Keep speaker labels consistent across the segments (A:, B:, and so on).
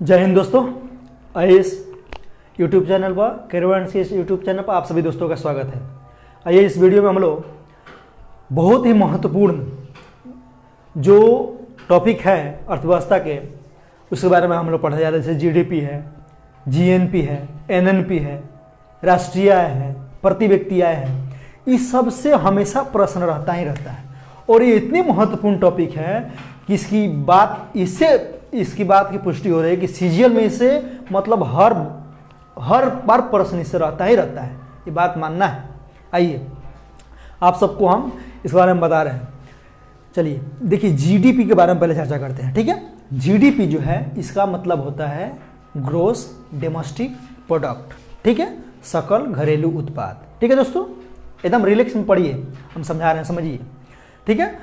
A: जय हिंद दोस्तों। IAS YouTube channel पर कैरियर सीएस यूट्यूब चैनल पर आप सभी दोस्तों का स्वागत है। आइए इस वीडियो में हम लोग बहुत ही महत्वपूर्ण जो टॉपिक है अर्थव्यवस्था के उसके बारे में हम लोग पढ़ने जा रहे हैं। जैसे जीडीपी है, जीएनपी है, एनएनपी है, राष्ट्रीय आय है, प्रति व्यक्ति आय है। इस सब से हमेशा प्रश्न रहता ही रहता है और ये इतनी महत्वपूर्ण टॉपिक है कि इसकी बात की पुष्टि हो रही है कि सीजीएल में इसे मतलब हर बार प्रश्न इससे रहता ही रहता है। ये बात मानना है। आइए आप सबको हम इस बारे में बता रहे हैं। चलिए देखिए, जीडीपी के बारे में पहले चर्चा करते हैं, ठीक है। जीडीपी जो है इसका मतलब होता है ग्रोस डोमेस्टिक प्रोडक्ट, ठीक है, सकल घरेलू उत्पाद, ठीक है दोस्तों। एकदम रिलैक्स में पढ़िए, हम समझा रहे हैं, समझिए, ठीक है।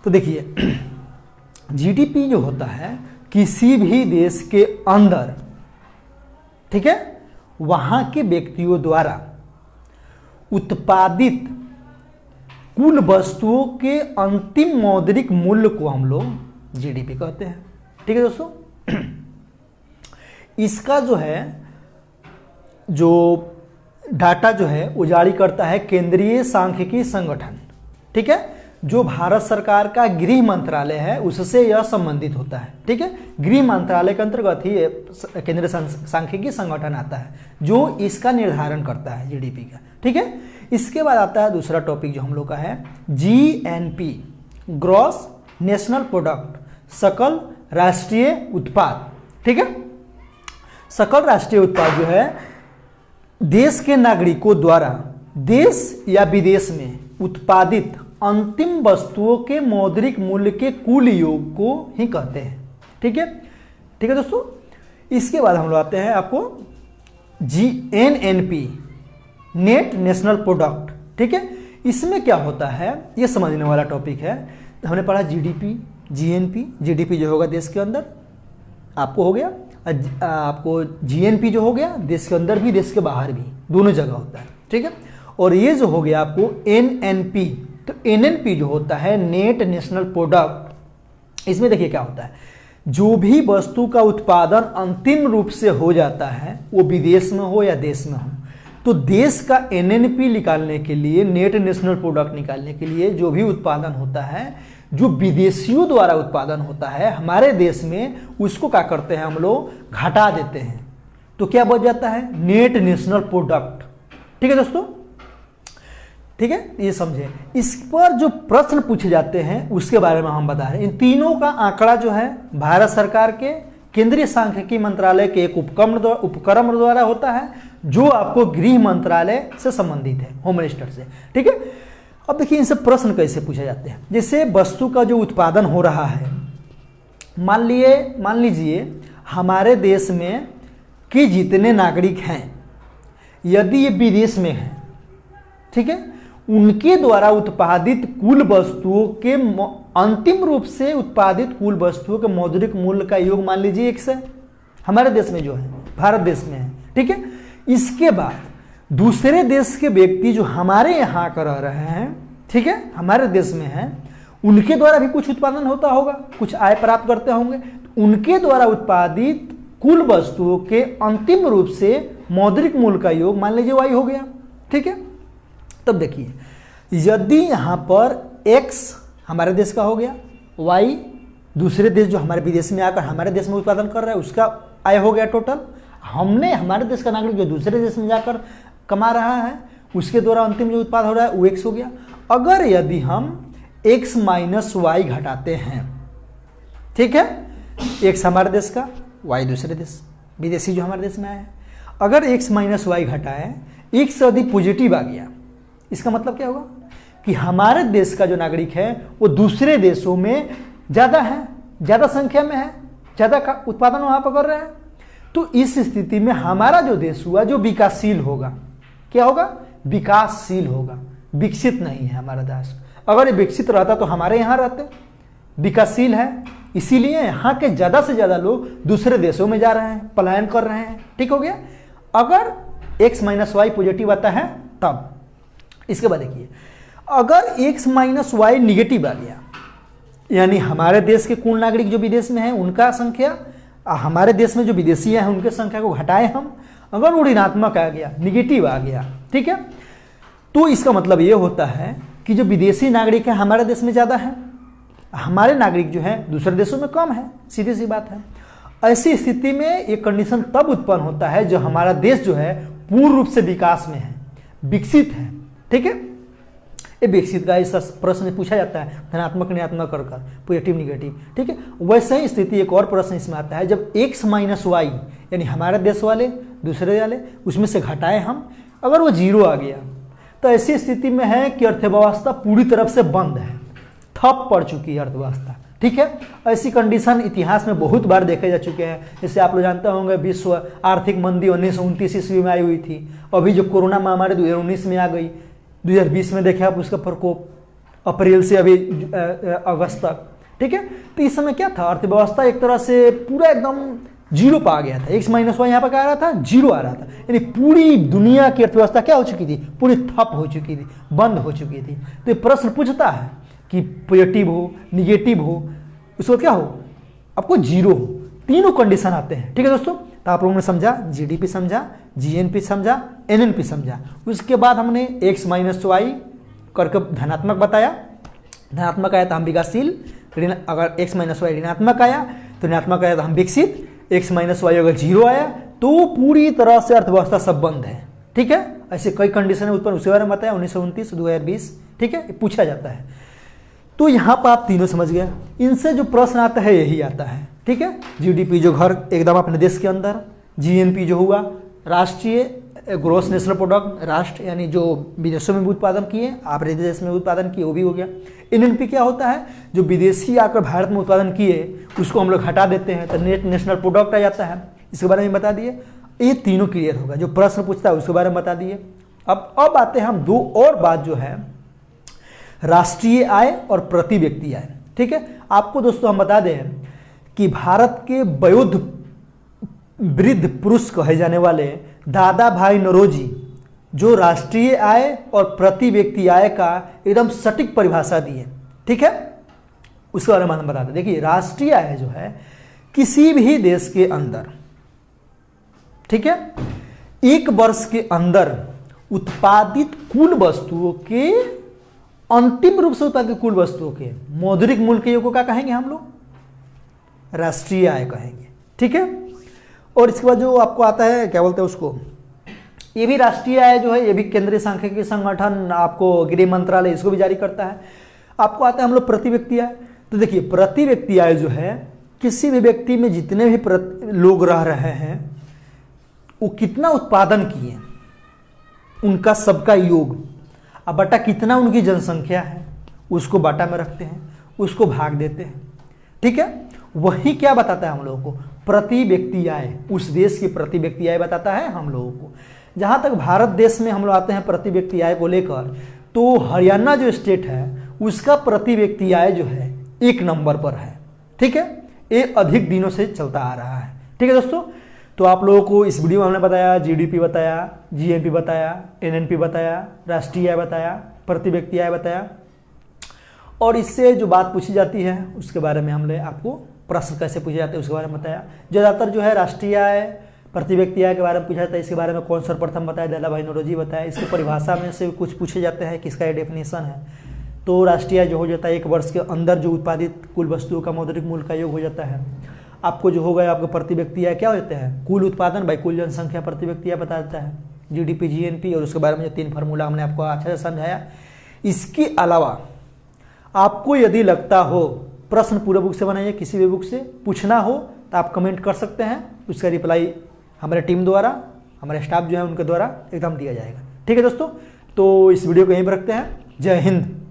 A: तो देखिए जीडीपी जो होता है किसी भी देश के अंदर, ठीक है, वहां के व्यक्तियों द्वारा उत्पादित कुल वस्तुओं के अंतिम मौद्रिक मूल्य को हम लोग जीडीपी कहते हैं, ठीक है दोस्तों। इसका जो है जो डाटा जो है वो जारी करता है केंद्रीय सांख्यिकी संगठन, ठीक है, जो भारत सरकार का गृह मंत्रालय है उससे यह संबंधित होता है, ठीक है। गृह मंत्रालय के अंतर्गत ही केंद्रीय सांख्यिकी संगठन आता है जो इसका निर्धारण करता है जीडीपी का, ठीक है। इसके बाद आता है दूसरा टॉपिक जो हम लोग का है जीएनपी, ग्रॉस नेशनल प्रोडक्ट, सकल राष्ट्रीय उत्पाद, ठीक है। सकल राष्ट्रीय उत्पाद जो है देश के नागरिकों द्वारा देश या विदेश में उत्पादित अंतिम वस्तुओं के मौद्रिक मूल्य के कुल योग को ही कहते हैं, ठीक है, ठीक है दोस्तों। इसके बाद हम लोग आते हैं आपको जीएनएनपी, नेट नेशनल प्रोडक्ट, ठीक है। इसमें क्या होता है ये समझने वाला टॉपिक है। हमने पढ़ा जीडीपी, जीएनपी। जीडीपी जो होगा देश के अंदर आपको हो गया, आपको जीएनपी जो हो गया देश के अंदर भी देश के बाहर भी दोनों जगह होता है, ठीक है। और ये जो हो गया आपको एनएनपी, तो एनएनपी जो होता है नेट नेशनल प्रोडक्ट, इसमें देखिए क्या होता है, जो भी वस्तु का उत्पादन अंतिम रूप से हो जाता है वो विदेश में हो या देश में हो, तो देश का एनएनपी निकालने के लिए, नेट नेशनल प्रोडक्ट निकालने के लिए जो भी उत्पादन होता है, जो विदेशियों द्वारा उत्पादन होता है हमारे देश में, उसको क्या करते हैं हम लोग घटा देते हैं, तो क्या बच जाता है नेट नेशनल प्रोडक्ट, ठीक है दोस्तों, ठीक है। ये समझे। इस पर जो प्रश्न पूछे जाते हैं उसके बारे में हम बता रहे हैं। इन तीनों का आंकड़ा जो है भारत सरकार के केंद्रीय सांख्यिकी मंत्रालय के एक उपक्रम द्वारा होता है जो आपको गृह मंत्रालय से संबंधित है, होम मिनिस्टर से, ठीक है। अब देखिए इनसे प्रश्न कैसे पूछे जाते हैं। जैसे वस्तु का जो उत्पादन हो रहा है, मान लीजिए हमारे देश में कि जितने नागरिक हैं यदि ये विदेश में हैं, ठीक है, उनके द्वारा उत्पादित कुल वस्तुओं के अंतिम रूप से उत्पादित कुल वस्तुओं के मौद्रिक मूल्य का योग मान लीजिए 1 है, हमारे देश में जो है, भारत देश में है, ठीक है। इसके बाद दूसरे देश के व्यक्ति जो हमारे यहाँ कर रहे हैं, ठीक है, हमारे देश में हैं, उनके द्वारा भी कुछ उत्पादन होता होगा, कुछ आय प्राप्त करते होंगे, तो उनके द्वारा उत्पादित कुल वस्तुओं के अंतिम रूप से मौद्रिक मूल्य का योग मान लीजिए y हो गया, ठीक है। तब देखिए यदि यहाँ पर x हमारे देश का हो गया, y दूसरे देश जो हमारे विदेश में आकर हमारे देश में उत्पादन कर रहा है उसका आय हो गया टोटल, हमने हमारे देश का नागरिक जो दूसरे देश में जाकर कमा रहा है उसके द्वारा अंतिम जो उत्पाद हो रहा है वो x हो गया। अगर यदि हम x माइनस वाई घटाते हैं, ठीक है, x हमारे देश का, y दूसरे देश विदेशी जो हमारे देश में आया है, अगर x माइनस वाई घटाए, x यदि पॉजिटिव आ गया, इसका मतलब क्या होगा कि हमारे देश का जो नागरिक है वो दूसरे देशों में ज़्यादा है, ज़्यादा संख्या में है, ज़्यादा का उत्पादन वहाँ पर कर रहे हैं, तो इस स्थिति में हमारा जो देश हुआ जो विकासशील होगा, क्या होगा, विकासशील होगा, विकसित नहीं है हमारा देश। अगर ये विकसित रहता तो हमारे यहाँ रहते, विकासशील है, इसीलिए यहाँ के ज़्यादा से ज़्यादा लोग दूसरे देशों में जा रहे हैं, पलायन कर रहे हैं, ठीक हो गया। अगर x माइनस वाई पॉजिटिव आता है तब। इसके बाद देखिए अगर x माइनस वाई निगेटिव आ गया, यानी हमारे देश के कुल नागरिक जो विदेश में है उनका संख्या हमारे देश में जो विदेशी हैं उनकी संख्या को घटाएं हम, अगर वो ऋणात्मक आ गया, निगेटिव आ गया, ठीक है, तो इसका मतलब ये होता है कि जो विदेशी नागरिक है हमारे देश में ज़्यादा है, हमारे नागरिक जो है दूसरे देशों में कम है, सीधी सी बात है। ऐसी स्थिति में एक कंडीशन तब उत्पन्न होता है जब हमारा देश जो है पूर्ण रूप से विकास में है, विकसित है, ठीक है। ये विकसित का इस प्रश्न पूछा जाता है धनात्मक ऋणात्मक कर कर, पॉजिटिव निगेटिव, ठीक है। वैसे ही स्थिति एक और प्रश्न इसमें आता है, जब x माइनस वाई यानी हमारे देश वाले दूसरे वाले उसमें से घटाएं हम, अगर वो 0 आ गया तो ऐसी स्थिति में है कि अर्थव्यवस्था पूरी तरफ से बंद है, ठप पड़ चुकी है अर्थव्यवस्था, ठीक है। ऐसी कंडीशन इतिहास में बहुत बार देखे जा चुके हैं। जैसे आप लोग जानते होंगे विश्व आर्थिक मंदी 1929 ईस्वी में आई हुई थी, अभी जो कोरोना महामारी 2019 में आ गई, 2020 में देखे आप उसका प्रकोप, अप्रैल से अभी अगस्त तक, ठीक है। तो इस समय क्या था, अर्थव्यवस्था एक तरह से पूरा एकदम 0 पर आ गया था, x माइनस वाई यहाँ पर क्या आ रहा था, 0 आ रहा था, यानी पूरी दुनिया की अर्थव्यवस्था क्या हो चुकी थी, पूरी ठप हो चुकी थी, बंद हो चुकी थी। तो ये प्रश्न पूछता है कि पॉजिटिव हो, निगेटिव हो, उसको क्या हो, आपको 0 हो, तीनों कंडीशन आते हैं, ठीक है दोस्तों। तो आप लोगों ने समझा, जीडीपी समझा, जीएनपी समझा, एनएनपी समझा। उसके बाद हमने x माइनस वाई करके धनात्मक बताया, धनात्मक आया तो हम विकासशील, अगर x माइनस वाई ऋणात्मक आया तो ऋणात्मक आया तो हम विकसित, x माइनस वाई अगर 0 आया तो पूरी तरह से अर्थव्यवस्था सब बंद है, ठीक है। ऐसे कई कंडीशन उत्पन्न उसके बारे में बताया 1929 2020, ठीक है, पूछा जाता है। तो यहाँ पर आप तीनों समझ गए, इनसे जो प्रश्न आता है यही आता है, ठीक है। जीडीपी जो घर एकदम अपने देश के अंदर, जीएनपी जो हुआ राष्ट्रीय ग्रोस नेशनल प्रोडक्ट, राष्ट्र यानी जो विदेशों में उत्पादन किए अपने देश में उत्पादन किए वो भी हो गया। एनएनपी क्या होता है, जो विदेशी आकर भारत में उत्पादन किए उसको हम लोग हटा देते हैं तो नेट नेशनल प्रोडक्ट आ जाता है, इसके बारे में बता दिए। ये तीनों क्लियर होगा, जो प्रश्न पूछता है उसके बारे में बता दिए। अब आते हैं हम दो और बात जो है राष्ट्रीय आय और प्रति व्यक्ति आय, ठीक है। आपको दोस्तों हम बता दें कि भारत के वयोद्ध वृद्ध पुरुष कहे जाने वाले दादा भाई नौरोजी जो राष्ट्रीय आय और प्रति व्यक्ति आय का एकदम सटीक परिभाषा दिए, ठीक है, उसके बारे में हम बता दें। देखिए राष्ट्रीय आय जो है किसी भी देश के अंदर, ठीक है, एक वर्ष के अंदर उत्पादित कुल वस्तुओं के, अंतिम रूप से उत्पादित कुल वस्तुओं के मौद्रिक मूल्य को क्या कहेंगे हम लोग, राष्ट्रीय आय कहेंगे, ठीक है। और इसके बाद जो आपको आता है क्या बोलते हैं उसको, ये भी राष्ट्रीय आय जो है ये भी केंद्रीय सांख्यिकी संगठन, आपको गृह मंत्रालय इसको भी जारी करता है। आपको आता है हम लोग प्रति व्यक्ति आय। तो देखिए प्रति व्यक्ति आय जो है किसी भी व्यक्ति में जितने भी लोग रह रहे हैं वो कितना उत्पादन किए उनका सबका योग, अब बटा कितना उनकी जनसंख्या है उसको बाटा में रखते हैं, उसको भाग देते हैं, ठीक है। वही क्या बताता है हम लोगों को, प्रति व्यक्ति आय, उस देश की प्रति व्यक्ति आय बताता है हम लोगों को। जहाँ तक भारत देश में हम लोग आते हैं प्रति व्यक्ति आय को लेकर, तो हरियाणा जो स्टेट है उसका प्रति व्यक्ति आय जो है 1 नंबर पर है, ठीक है। ये अधिक दिनों से चलता आ रहा है, ठीक है दोस्तों। तो आप लोगों को इस वीडियो में हमने बताया, जीडीपी बताया, जीएनपी बताया, एनएनपी बताया, राष्ट्रीय आय बताया, प्रति व्यक्ति आय बताया, और इससे जो बात पूछी जाती है उसके बारे में हमने आपको प्रश्न कैसे पूछे जाते हैं उसके बारे में बताया। ज़्यादातर जो है राष्ट्रीय आय प्रति व्यक्ति आय के बारे में पूछा जाता है, इसके बारे में कौन सर्वप्रथम बताया, दादा भाई नौरोजी बताया। इसकी परिभाषा में से कुछ पूछे जाते हैं कि इसका ये डेफिनेशन है। तो राष्ट्रीय आय जो हो जाता है 1 वर्ष के अंदर जो उत्पादित कुल वस्तुओं का मौद्रिक मूल्य का योग हो जाता है। आपको जो होगा आपको प्रति व्यक्ति आय क्या होते हैं, कुल उत्पादन बाई कुल जनसंख्या प्रति व्यक्ति आय बता देता है, जीडीपी जीएनपी, और उसके बारे में जो 3 फार्मूला हमने आपको अच्छा से समझाया। इसके अलावा आपको यदि लगता हो प्रश्न पूरे बुक से बनाइए, किसी भी बुक से पूछना हो तो आप कमेंट कर सकते हैं, उसका रिप्लाई हमारे टीम द्वारा, हमारे स्टाफ जो है उनके द्वारा एकदम दिया जाएगा, ठीक है दोस्तों। तो इस वीडियो को यहीं पर रखते हैं। जय हिंद।